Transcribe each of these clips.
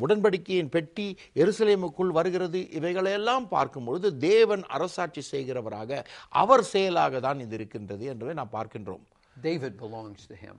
உடன்படிக்கையின் பெட்டி எருசலேமுக்குள் வருகிறது. இவைகளையெல்லாம் பார்க்கும்பொழுது தேவன் அரசாட்சி செய்கிறவராக அவர் செயலாக தான் இது இருக்கின்றது என்பதை நாம் பார்க்கின்றோம். David belongs to him.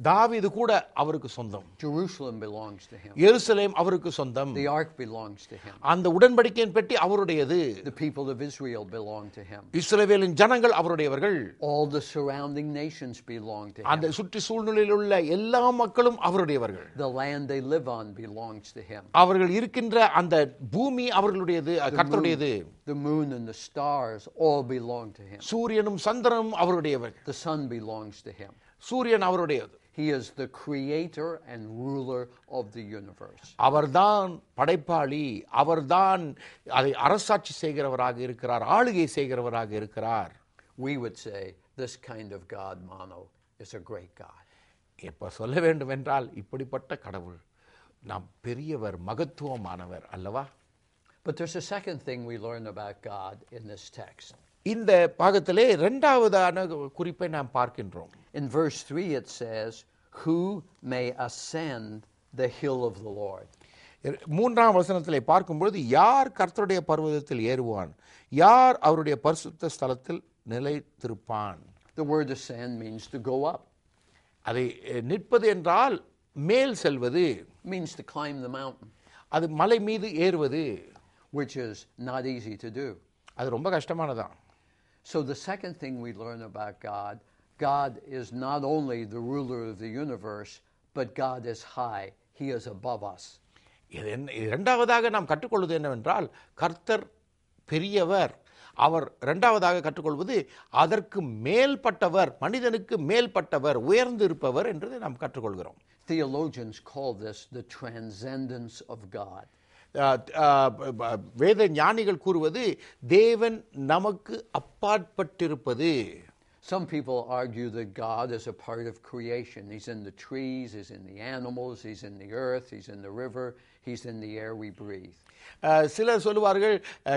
தாவீது கூட அவருக்கு சொந்தம். Jerusalem belongs to him. எருசலேம் அவருக்கு சொந்தம். The ark belongs to him. அந்த உடன்படிக்கையின் பெட்டி அவருடையது. The people of Israel belong to him. இஸ்ரவேலின் ஜனங்கள் அவருடையவர்கள். All the surrounding nations belong to him. அந்த சுற்றி சூழ்நிலையில் உள்ள எல்லா மக்களும் அவருடையவர்கள். The land they live on belongs to him. அவர்கள் இருக்கின்ற அந்த பூமி அவர்களுடையது, கர்த்தருடையது. The moon and the stars all belong to him. சூரியனும் சந்திரனும் அவருடையவர்கள். The sun belongs to him. சூரியன் அவருடையது. He is the creator and ruler of the universe. அவர்தான் படைப்பாளி, அவர்தான் அதை அரசாட்சி செய்கிறவராக இருக்கிறார், ஆளுகை செய்கிறவராக இருக்கிறார். We would say this kind of God, Mano, is a great God. எப்ப சொல்ல வேண்டும் என்றால் இப்படிப்பட்ட கடவுள் நாம் பெரியவர், மகத்துவமானவர் அல்லவா? But there's a second thing we learn about God in this text. இந்த பாகத்திலே இரண்டாவதான குறிப்பை நாம் பார்க்கின்றோம். In verse 3 it says, who may ascend the hill of the Lord. மூன்றாம் வசனத்திலே பார்க்கும்பொழுது யார் கர்த்தருடைய பர்வதத்தில் ஏறுவான், யார் அவருடைய பரிசுத்த ஸ்தலத்தில் நிலைத்திருப்பான். The word ascend means to go up. அதை நிற்பது என்றால் மேல் செல்வது. Means to climb the mountain. அது மலை மீது ஏறுவது. Which is not easy to do. அது ரொம்ப கஷ்டமானதான். So the second thing we learn about God, God is not only the ruler of the universe, but God is high. He is above us. இரண்டாவதாக நாம் கற்றுக்கொள்வது என்னவென்றால் கர்த்தர் பெரியவர். அவர் இரண்டாவதாக கற்றுக்கொள்வது அதற்கு மேல்பட்டவர், மனிதனுக்கு மேல்பட்டவர், உயர்ந்து இருப்பவர் என்று நாம் கற்றுக்கொள்கிறோம். Theologians call this the transcendence of God. வேத ஞானிகள் கூறுவது தேவன் நமக்கு அப்பாற்பட்டிருப்பது. Some people argue that God is a part of creation. He's in the trees, he's in the animals, he's in the earth, he's in the river, he's in the air we breathe. சிலர் சொல்லுவார்கள்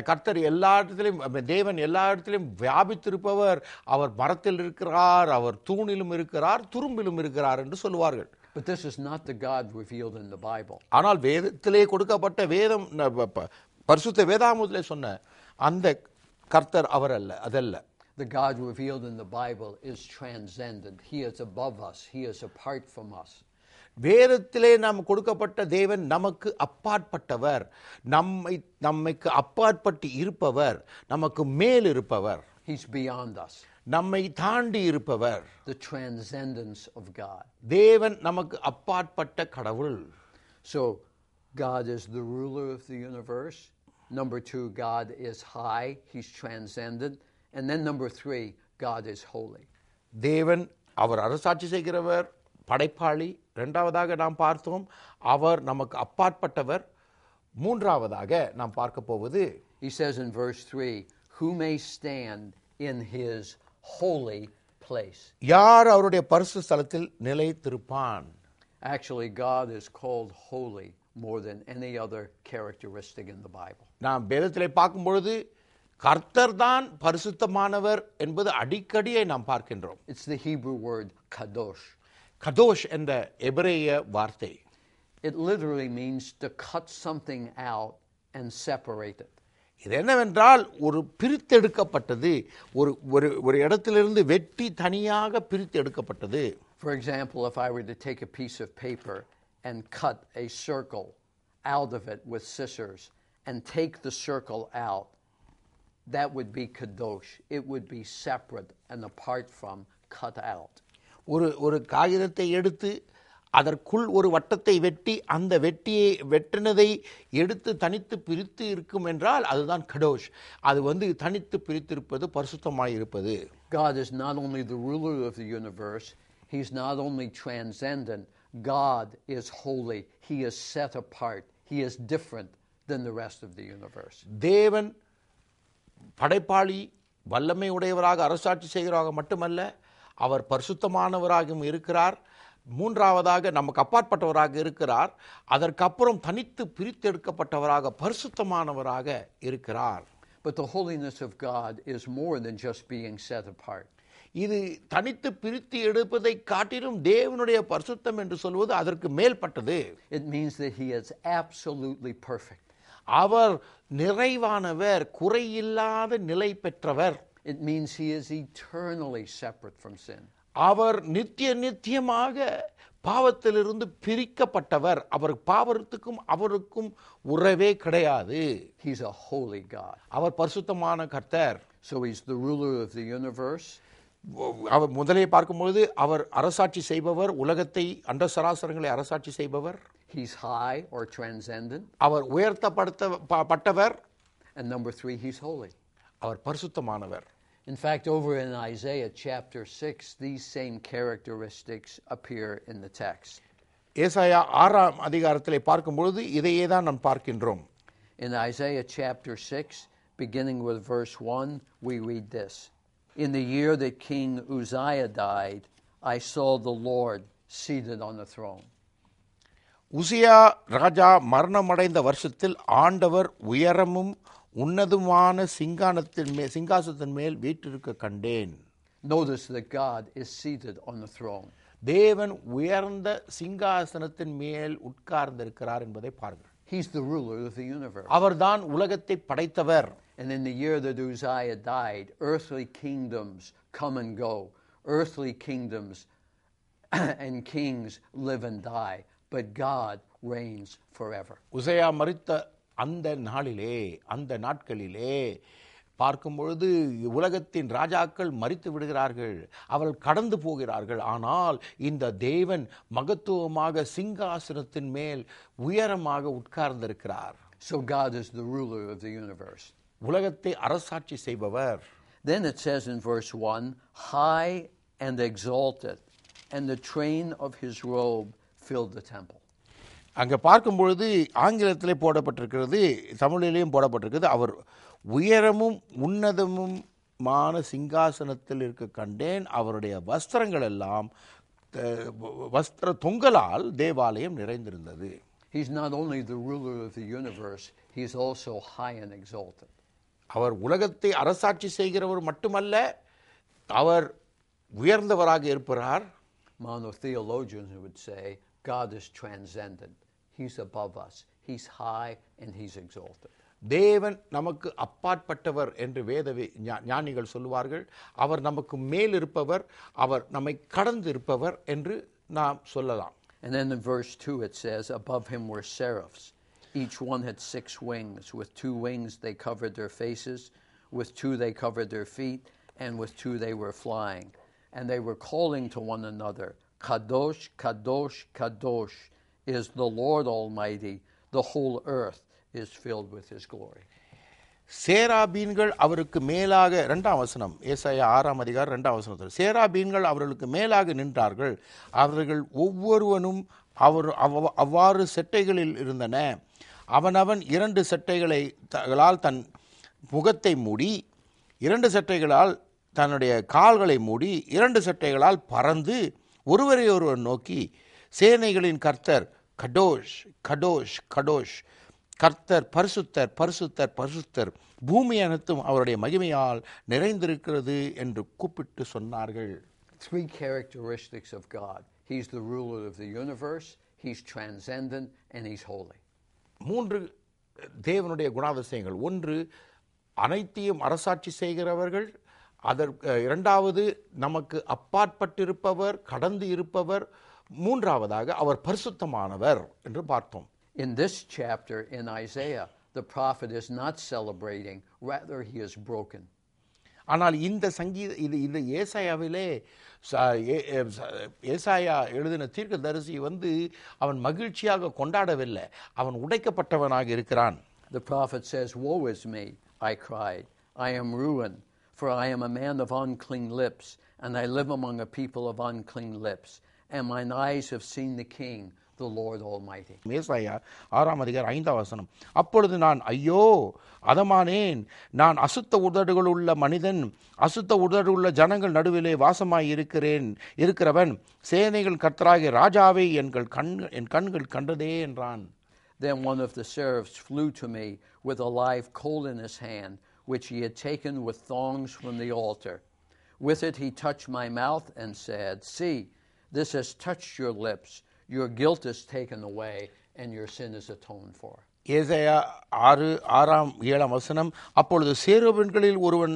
கர்த்தர் எல்லா இடத்திலும், தேவன் எல்லா இடத்திலும் வியாபித்திருப்பவர், அவர் மரத்தில் இருக்கிறார், அவர் தூணிலும் இருக்கிறார், துரும்பிலும் இருக்கிறார் என்று சொல்லுவார்கள். But this is not the God revealed in the Bible. ஆனால் வேதத்திலே கொடுக்கப்பட்ட வேதம், பரிசுத்த வேதாகமத்திலே சொன்ன அந்த கர்த்தர் அவர் அல்ல, அதல்ல. The God revealed in the Bible is transcendent. He is above us. He is apart from us. வேதத்திலே நாம் கொடுக்கப்பட்ட தேவன் நமக்கு அப்பாற்பட்டவர், நமக்கு அப்பாற்பட்டு இருப்பவர், நமக்கு மேல் இருப்பவர். He's beyond us. நம்மை தாண்டி இருப்பவர். The transcendence of God. தேவன் நமக்கு அப்பாற்பட்ட கடவுள். So God is the ruler of the universe. Number 2, God is high. He's transcendent. And then number 3, God is holy. தேவன் அவர் அரசாட்சி செய்கிறவர், படைப்பாளி. இரண்டாவதாக நாம் பார்த்தோம் அவர் நமக்கு அப்பாற்பட்டவர். மூன்றாவதாக நாம் பார்க்க போவது, he says in verse 3, who may stand in his holy place. யார் அவருடைய பரிசுத்த ஸ்தலத்தில் நிலைத்திருப்பான். Actually, God is called holy more than any other characteristic in the Bible. நாம் வேதத்திலே பார்க்கும் பொழுது கர்த்தர் தான் பரிசுத்தமானவர் என்பது அடிக்கடியே நாம் பார்க்கின்றோம். It's the Hebrew word kadosh. கதோஷ் என்ற எபிரேய வார்த்தை. It literally means to cut something out and separate it. இது என்னவென்றால் ஒரு பிரித்தெடுக்கப்பட்டது, ஒரு இடத்திலிருந்து வெட்டி தனியாக பிரித்தெடுக்கப்பட்டது. For example, if I were to take a piece of paper and cut a circle out of it with scissors and take the circle out, that would be kadosh. It would be separate and apart from cut out. ஒரு காகிதத்தை எடுத்து அதற்குள் ஒரு வட்டத்தை வெட்டி அந்த வெட்டினதை எடுத்து தனித்து பிரித்து இருக்கும் என்றால் அதுதான் கடோஷ். அது தனித்து பிரித்திருப்பது, பரிசுத்தமாய் இருப்பது. God is not only the ruler of the universe, he's not only transcendent, God is holy. He is set apart. He is different than the rest of the universe. தேவன் படைப்பாளி, வல்லமை உடையவராக அரசாட்சி செய்கிறவராக மட்டுமல்ல, அவர் பரிசுத்தமானவராகவும் இருக்கிறார். மூன்றாவதாக நமக்கு அப்பாற்பட்டவராக இருக்கிறார். அதற்கப்புறம் தனித்து பிரித்தெடுக்கப்பட்டவராக பரிசுத்தமானவராக இருக்கிறார். But the holiness of God is more than just being set apart. இது தனித்து பிரித்து எடுப்பதை காட்டிலும் தேவனுடைய பரிசுத்தம் என்று சொல்வது அதற்கு மேல்பட்டது. It means that he is absolutely perfect. அவர் நிறைவானவர், குறையில்லாத நிலை பெற்றவர். It means he is eternally separate from sin. அவர் நித்தியமாக பாவத்திலிருந்து பிரிக்கப்பட்டவர். அவர் பாவத்துக்கும் அவருக்கும் உறவே கிடையாது. He's a holy God. அவர் பரிசுத்தமான கர்த்தர். So he's the ruler of the universe. அவர் முதலே பார்க்கும்பொழுது அவர் அரசாட்சி செய்பவர், உலகத்தை அண்ட சராசரங்களை அரசாட்சி செய்பவர். He's high or transcendent. Our உயர்த்தப்பட்டவர். And number 3, he's holy. Our பரிசுத்தமானவர். In fact, over in Isaiah chapter 6, these same characteristics appear in the text. ஏசாயா 6ஆம் அதிகாரத்திலே பார்க்கும்பொழுது இதையே தான் நாம் பார்க்கின்றோம். In Isaiah chapter 6, beginning with verse 1, we read this. In the year that King Uzziah died, I saw the Lord seated on the throne. உசியா ராஜா மரணமடைந்த வருஷத்தில் ஆண்டவர் உயரமும் உன்னதமான சிங்காசனத்தின் மேல் வீற்றிருக்க கண்டேன். Notice that God is seated on the throne. தேவன் உயர்ந்த சிங்காசனத்தின் மேல் உட்கார்ந்திருக்கிறார் என்பதை பாருங்கள். He's the ruler of the universe. அவர்தான் உலகத்தை படைத்தவர். And in the year that Uzziah died, earthly kingdoms come and go. Earthly kingdoms and kings live and die, but God reigns forever. உசியா மரித்த அந்த நாட்களிலே பார்க்கும்பொழுது உலகத்தின் ராஜாக்கள் மரித்து விடுகிறார்கள், அவர்கள் கடந்து போகிறார்கள். ஆனால் இந்த தேவன் மகத்துவமாக சிங்காசனத்தின் மேல் உயரமாக உட்கார்ந்திருக்கிறார். So God is the ruler of the universe. உலகத்தை அரசாட்சி செய்பவர். Then it says in verse 1, high and exalted, and the train of his robe filled the temple. அங்கே பார்க்கும்பொழுது ஆங்கிலத்திலே போடப்பட்டிருக்கிறது, தமிழிலேயும் போடப்பட்டிருக்கிறது. அவர் உயரமும் உன்னதமுமான சிங்காசனத்தில் இருக்க கண்டேன். அவருடைய வஸ்திரங்கள் எல்லாம் வஸ்திர தொங்கலால் தேவாலயம் நிறைந்திருந்தது. He's not only the ruler of the universe, he's also high and exalted. அவர் உலகத்தை அரசாட்சி செய்கிறவர் மட்டுமல்ல, அவர் உயர்ந்தவராக இருப்பார். Mano theologians would say God is transcendent. He's above us. He's high and he's exalted. தேவன் நமக்கு அப்பாற்பட்டவர் என்று வேத ஞானிகள் சொல்லுவார்கள். அவர் நமக்கு மேல் இருப்பவர், அவர் நம்மை கடந்து இருப்பவர் என்று நாம் சொல்லலாம். And then in verse 2 it says, above him were seraphs. Each one had 6 wings. With 2 wings they covered their faces, with 2 they covered their feet, and with 2 they were flying. And they were calling to one another, Kadosh, Kadosh, Kadosh is the Lord Almighty. The whole earth is filled with his glory. சேராபீன்கள் அவருக்கு மேலாக, 2ஆம் வசனம், ஏசாயா 6ஆம் அதிகாரம் 2ஆம் வசனத்தில், சேராபீன்கள் அவர்களுக்கு மேலாக நின்றார்கள். அவர்கள் ஒவ்வொருவனும் அவ்வாறு செட்டைகளில் இருந்தன. அவனவன் 2 செட்டைகளால் தன் முகத்தை மூடி, 2 செட்டைகளால் தன்னுடைய கால்களை மூடி, 2 செட்டைகளால் பறந்து ஒருவரை ஒருவர் நோக்கி, சேனைகளின் கர்த்தர் கடோஷ் கடோஷ் கடோஷ், கர்த்தர் பரிசுத்தர் பரிசுத்தர் பரிசுத்தர், பூமி அனைத்தும் அவருடைய மகிமையால் நிறைந்திருக்கிறது என்று கூப்பிட்டு சொன்னார்கள். 3 characteristics of God. He's the ruler of the universe, he's transcendent, and he's holy. 3 தேவனுடைய குணாதிசயங்கள். 1, அனைத்தையும் அரசாட்சி செய்கிறவர்கள். இரண்டாவது, நமக்கு அப்பாற்பட்டிருப்பவர், கடந்து இருப்பவர். 3ஆவதாக அவர் பரிசுத்தமானவர் என்று பார்த்தோம். In this chapter in Isaiah, the prophet is not celebrating, rather he is broken. ஆனால் இந்த இது ஏசாயாவிலே ஏசாயா எழுதின தீர்க்கதரிசி அவன் மகிழ்ச்சியாக கொண்டாடவில்லை, அவன் உடைக்கப்பட்டவனாக இருக்கிறான். The prophet says, woe is me, I cried, I am ruined, for I am a man of unclean lips, and I live among a people of unclean lips, and mine eyes have seen the King, the Lord Almighty. ஏசாயா 6ஆம் அதிகாரம் 5ஆம் வசனம். அப்பொழுது நான் ஐயோ அதமானேன், நான் அசுத்த உதடுகள் உள்ள மனிதன், அசுத்த உதடுள்ள ஜனங்கள் நடுவிலே வாசமாய் இருக்கிறவன், சேனைகள் கர்த்தராகிய ராஜாவை என் கண்கள் கண்டதே என்றான். Then one of the seraphs flew to me with a live coal in his hand, which he had taken with thongs from the altar. With it he touched my mouth and said, See, this has touched your lips. Your guilt is taken away and your sin is atoned for. ஏசாயா 6:6-7 வசனம். அப்பொழுது சேருபன்களில் ஒருவன்